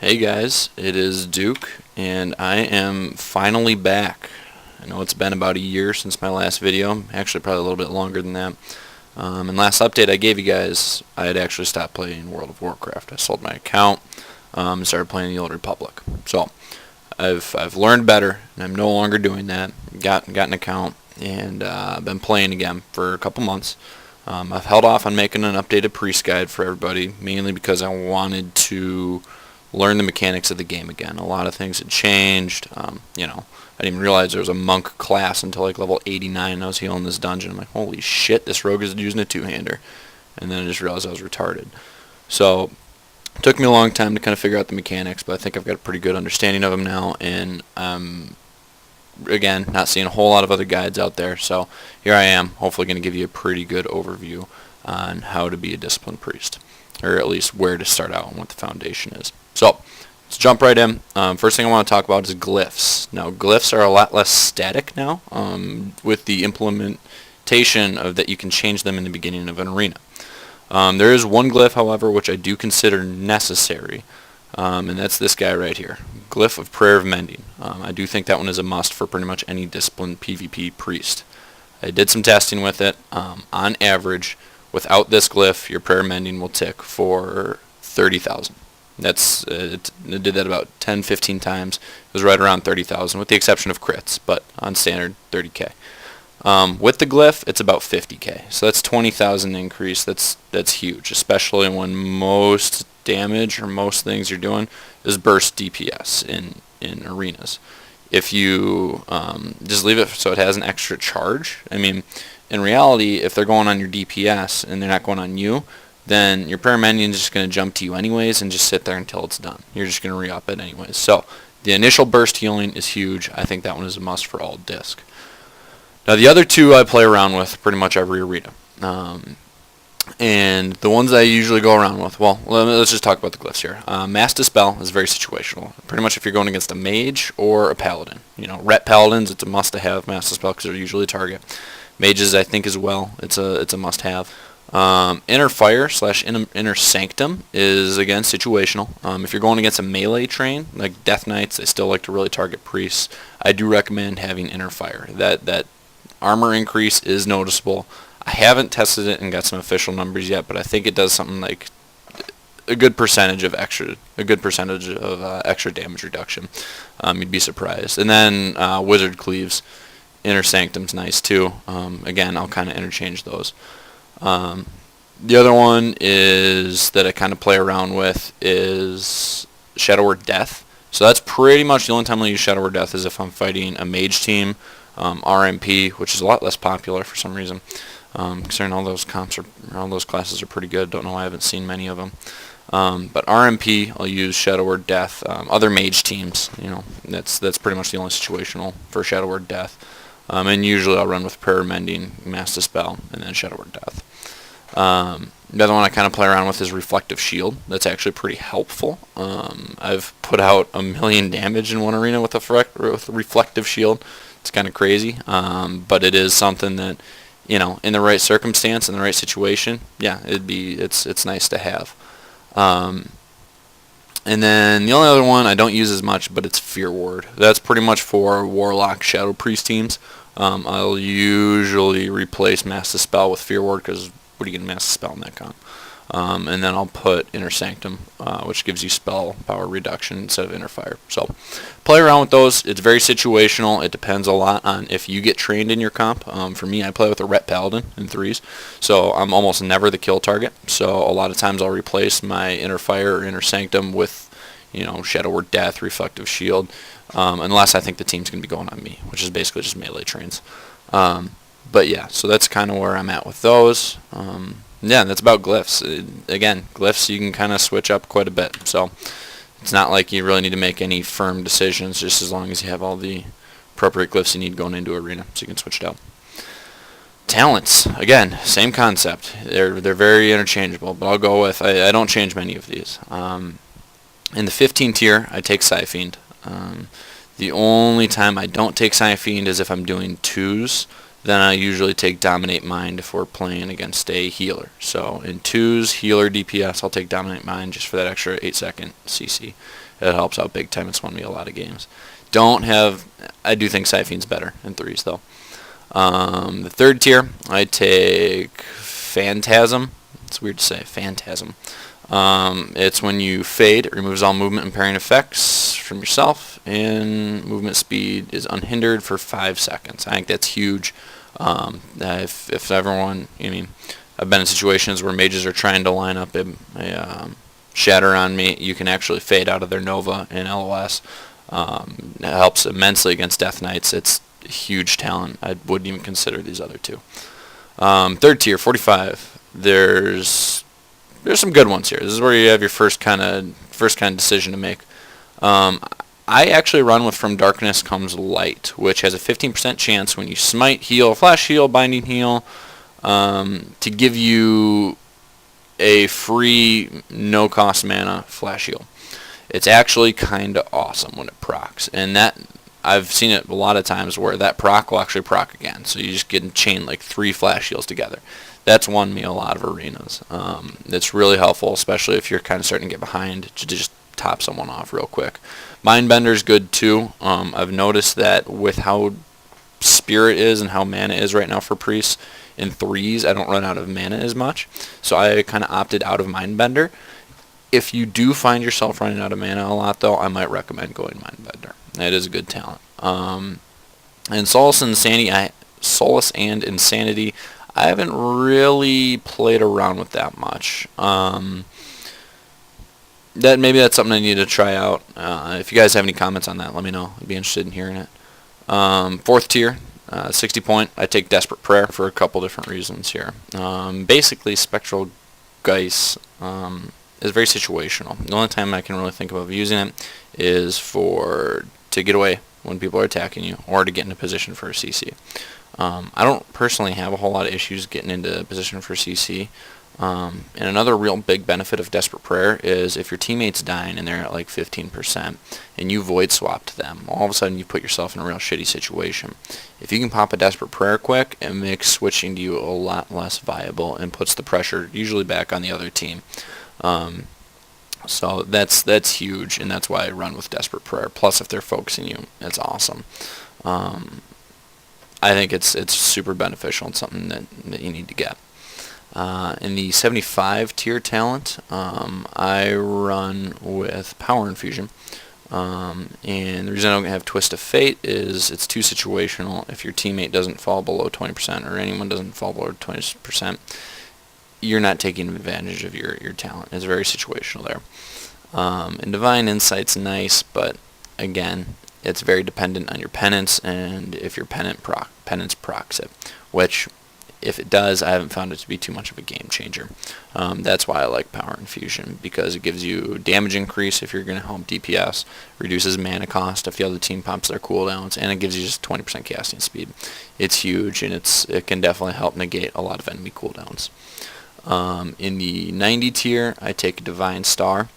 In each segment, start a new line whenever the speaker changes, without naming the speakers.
Hey guys, it is Duke, and I am finally back. I know it's been about a year since my last video, actually probably a little bit longer than that. And last update I gave you guys, I had actually stopped playing World of Warcraft. I sold my account and started playing the Old Republic. So I've learned better, and I'm no longer doing that. Got an account, and I've been playing again for a couple months. I've held off on making an updated priest guide for everybody, mainly because I wanted to learn the mechanics of the game again. A lot of things had changed. I didn't even realize there was a monk class until like level 89. I was healing this dungeon. I'm like, holy shit, this rogue is using a two-hander. And then I just realized I was retarded. So it took me a long time to kind of figure out the mechanics, but I think I've got a pretty good understanding of them now. And again, not seeing a whole lot of other guides out there. So here I am, hopefully going to give you a pretty good overview on how to be a disciplined priest, or at least where to start out and what the foundation is. So let's jump right in. First thing I want to talk about is glyphs. Now glyphs are a lot less static now with the implementation of that you can change them in the beginning of an arena. There is one glyph, however, which I do consider necessary, and that's this guy right here, Glyph of Prayer of Mending. I do think that one is a must for pretty much any disciplined PvP priest. I did some testing with it. On average, without this glyph, your prayer mending will tick for 30,000. That's it did that about 10-15 times. It was right around 30,000, with the exception of crits, but on standard 30k. With the glyph, it's about 50k. So that's 20,000 increase. That's huge, especially when most damage or most things you're doing is burst DPS in arenas. If you just leave it so it has an extra charge, I mean, in reality, if they're going on your DPS and they're not going on you, then your prayer mending is just going to jump to you anyways and just sit there until it's done. You're just going to re-up it anyways. So the initial burst healing is huge. I think that one is a must for all disc. Now the other two I play around with pretty much every arena. And the ones I usually go around with, well, let's just talk about the glyphs here. Mass Dispel is very situational. Pretty much if you're going against a mage or a paladin. Ret paladins, it's a must-to-have Mass Dispel because they're usually a target. Mages, I think, as well. It's a must-have. Inner Fire / Inner Sanctum is, again, situational. If you're going against a melee train, like Death Knights, they still like to really target priests. I do recommend having Inner Fire. That armor increase is noticeable. I haven't tested it and got some official numbers yet, but I think it does something like a good percentage of extra damage reduction. You'd be surprised. And then Wizard Cleaves, Inner Sanctum's nice too. Again, I'll kind of interchange those. The other one is that I kind of play around with is Shadow Word Death. So that's pretty much the only time I use Shadow Word Death is if I'm fighting a mage team, RMP, which is a lot less popular for some reason. Considering all those classes are pretty good. Don't know why I haven't seen many of them. But RMP, I'll use Shadow Word Death. Other mage teams, that's pretty much the only situational for Shadow Word Death. And usually I'll run with Prayer Mending, Mass Dispel, and then Shadow Word Death. The other one I kind of play around with is Reflective Shield. That's actually pretty helpful. I've put out 1,000,000 damage in one arena with a Reflective Shield. It's kind of crazy, but it is something that, in the right circumstance, in the right situation, yeah, it's nice to have. And then the only other one I don't use as much, but it's Fear Ward. That's pretty much for Warlock Shadow Priest teams. I'll usually replace Mass Dispel with Fear Ward because what do you get Mass Dispel in that comp? And then I'll put Inner Sanctum, which gives you spell power reduction instead of Inner Fire. So play around with those. It's very situational. It depends a lot on if you get trained in your comp. For me, I play with a Ret Paladin in 3s, so I'm almost never the kill target. So a lot of times I'll replace my Inner Fire or Inner Sanctum with, Shadow Word Death, Reflective Shield, unless I think the team's going to be going on me, which is basically just melee trains. But yeah, so that's kind of where I'm at with those. Yeah, that's about glyphs. Again, glyphs you can kind of switch up quite a bit. So it's not like you really need to make any firm decisions, just as long as you have all the appropriate glyphs you need going into arena, so you can switch it out. Talents, again, same concept. They're very interchangeable, but I'll go with, I don't change many of these. In the 15 tier, I take Scyfiend. The only time I don't take Scyfiend is if I'm doing 2s. then I usually take Dominate Mind if we're playing against a healer. So in 2s, healer DPS, I'll take Dominate Mind just for that extra 8-second CC. It helps out big time. It's won me a lot of games. I do think Siphon's better in 3s though. The 3rd tier, I take Phantasm. It's weird to say, Phantasm. It's when you fade, it removes all movement and parrying effects from yourself, and movement speed is unhindered for 5 seconds. I think that's huge. If everyone, I've been in situations where mages are trying to line up a shatter on me. You can actually fade out of their Nova in LOS. It helps immensely against Death Knights. It's a huge talent. I wouldn't even consider these other two. 3rd tier, 45. There's some good ones here. This is where you have your first kind of decision to make. I actually run with From Darkness Comes Light, which has a 15% chance when you smite, heal, flash heal, binding heal, to give you a free no-cost mana flash heal. It's actually kind of awesome when it procs, and that I've seen it a lot of times where that proc will actually proc again. So you just get in chain like 3 flash heals together. That's won me a lot of arenas. It's really helpful, especially if you're kind of starting to get behind, to just top someone off real quick. Mindbender's good too. I've noticed that with how Spirit is and how mana is right now for priests, in 3s I don't run out of mana as much, so I kind of opted out of Mindbender. If you do find yourself running out of mana a lot though, I might recommend going Mindbender. It is a good talent. And Solace and Insanity, I haven't really played around with that much. Maybe that's something I need to try out. If you guys have any comments on that, let me know. I'd be interested in hearing it. 4th tier, 60 point. I take Desperate Prayer for a couple different reasons here. Basically, Spectral Geist is very situational. The only time I can really think of using it is to get away when people are attacking you, or to get into position for a CC. I don't personally have a whole lot of issues getting into position for CC. And another real big benefit of Desperate Prayer is if your teammate's dying and they're at like 15% and you void swapped them, all of a sudden you put yourself in a real shitty situation. If you can pop a Desperate Prayer quick, it makes switching to you a lot less viable and puts the pressure usually back on the other team. So that's huge, and that's why I run with Desperate Prayer. Plus, if they're focusing you, it's awesome. I think it's super beneficial and something that you need to get. In the 75 tier talent, I run with Power Infusion. And the reason I don't have Twist of Fate is it's too situational. If your teammate doesn't fall below 20% or anyone doesn't fall below 20%, you're not taking advantage of your talent. It's very situational there. And Divine Insight's nice, but again, it's very dependent on your penance, and if your penance procs it, which, if it does, I haven't found it to be too much of a game changer. That's why I like Power Infusion, because it gives you damage increase if you're going to help DPS, reduces mana cost if the other team pops their cooldowns, and it gives you just 20% casting speed. It's huge, and it can definitely help negate a lot of enemy cooldowns. In the 90 tier, I take Divine Star.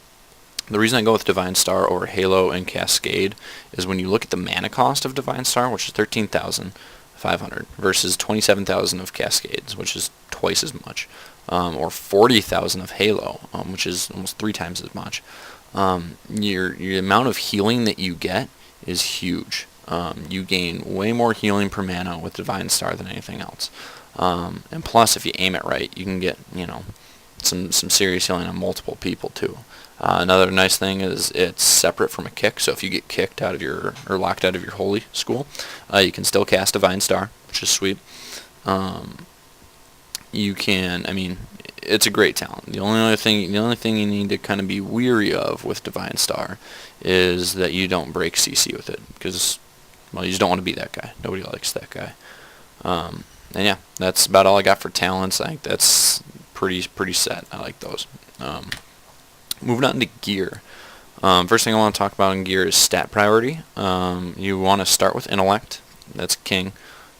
The reason I go with Divine Star over Halo and Cascade is when you look at the mana cost of Divine Star, which is 13,500, versus 27,000 of Cascades, which is twice as much, or 40,000 of Halo, which is almost 3 times as much. Your amount of healing that you get is huge. You gain way more healing per mana with Divine Star than anything else. And plus, if you aim it right, you can get some serious healing on multiple people too. Another nice thing is it's separate from a kick, so if you get kicked out of or locked out of your holy school, you can still cast Divine Star, which is sweet. You can, it's a great talent. The only thing you need to kind of be weary of with Divine Star is that you don't break CC with it, because, well, you just don't want to be that guy. Nobody likes that guy. And yeah, that's about all I got for talents. I think that's pretty set. I like those. Moving on to gear. First thing I want to talk about in gear is stat priority. You want to start with intellect. That's king.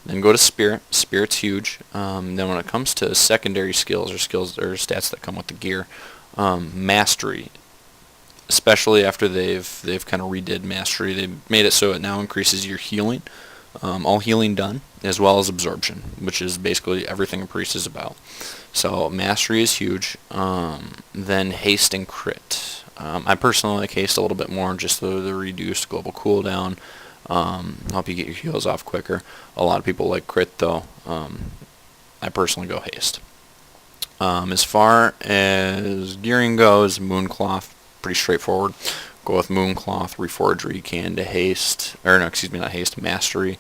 Then go to spirit. Spirit's huge. Then when it comes to secondary skills or stats that come with the gear, mastery. Especially after they've kind of redid mastery. They made it so it now increases your healing all healing done, as well as absorption, which is basically everything a priest is about. So mastery is huge. Then haste and crit. I personally like haste a little bit more, just the reduced global cooldown. Help you get your heals off quicker. A lot of people like crit though. I personally go haste. As far as gearing goes, Mooncloth, pretty straightforward. Go with Mooncloth, reforge where you can to haste, or no, excuse me, not haste, mastery,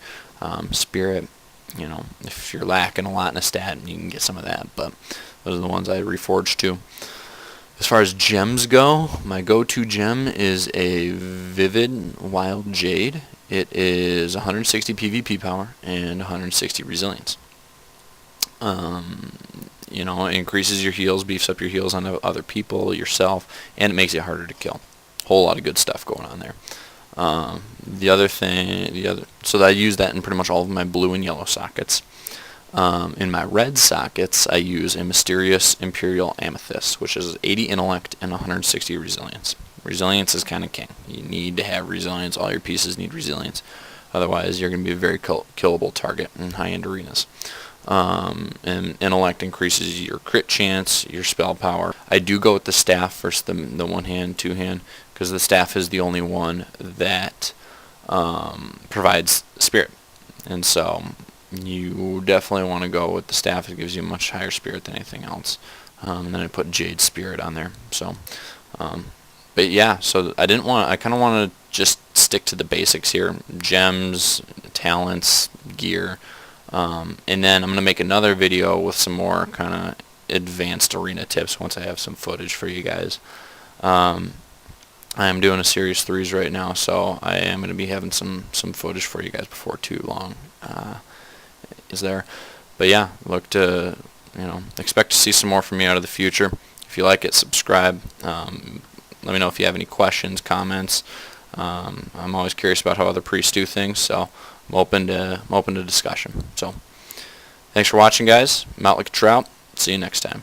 spirit. You know, if you're lacking a lot in a stat, you can get some of that, but those are the ones I reforged to. As far as gems go, my go-to gem is a Vivid Wild Jade. It is 160 PvP power and 160 resilience. You know, it increases your heals, beefs up your heals on other people, yourself, and it makes it harder to kill. Whole lot of good stuff going on there. So I use that in pretty much all of my blue and yellow sockets. In my red sockets, I use a Mysterious Imperial Amethyst, which is 80 intellect and 160 resilience. Resilience is kind of king. You need to have resilience. All your pieces need resilience. Otherwise, you're going to be a very killable target in high-end arenas. And intellect increases your crit chance, your spell power. I do go with the staff versus the one-hand, two-hand, because the staff is the only one that provides spirit. And so you definitely want to go with the staff. It gives you a much higher spirit than anything else. And then I put Jade Spirit on there. So, but yeah, so I kind of want to just stick to the basics here. Gems, talents, gear. And then I'm going to make another video with some more kind of advanced arena tips once I have some footage for you guys. I am doing a Series 3s right now, so I am going to be having some footage for you guys before too long. But yeah, look to, expect to see some more from me out of the future. If you like it, subscribe. Let me know if you have any questions, comments. I'm always curious about how other priests do things, so I'm open to discussion. So thanks for watching, guys. I'm out like a trout. See you next time.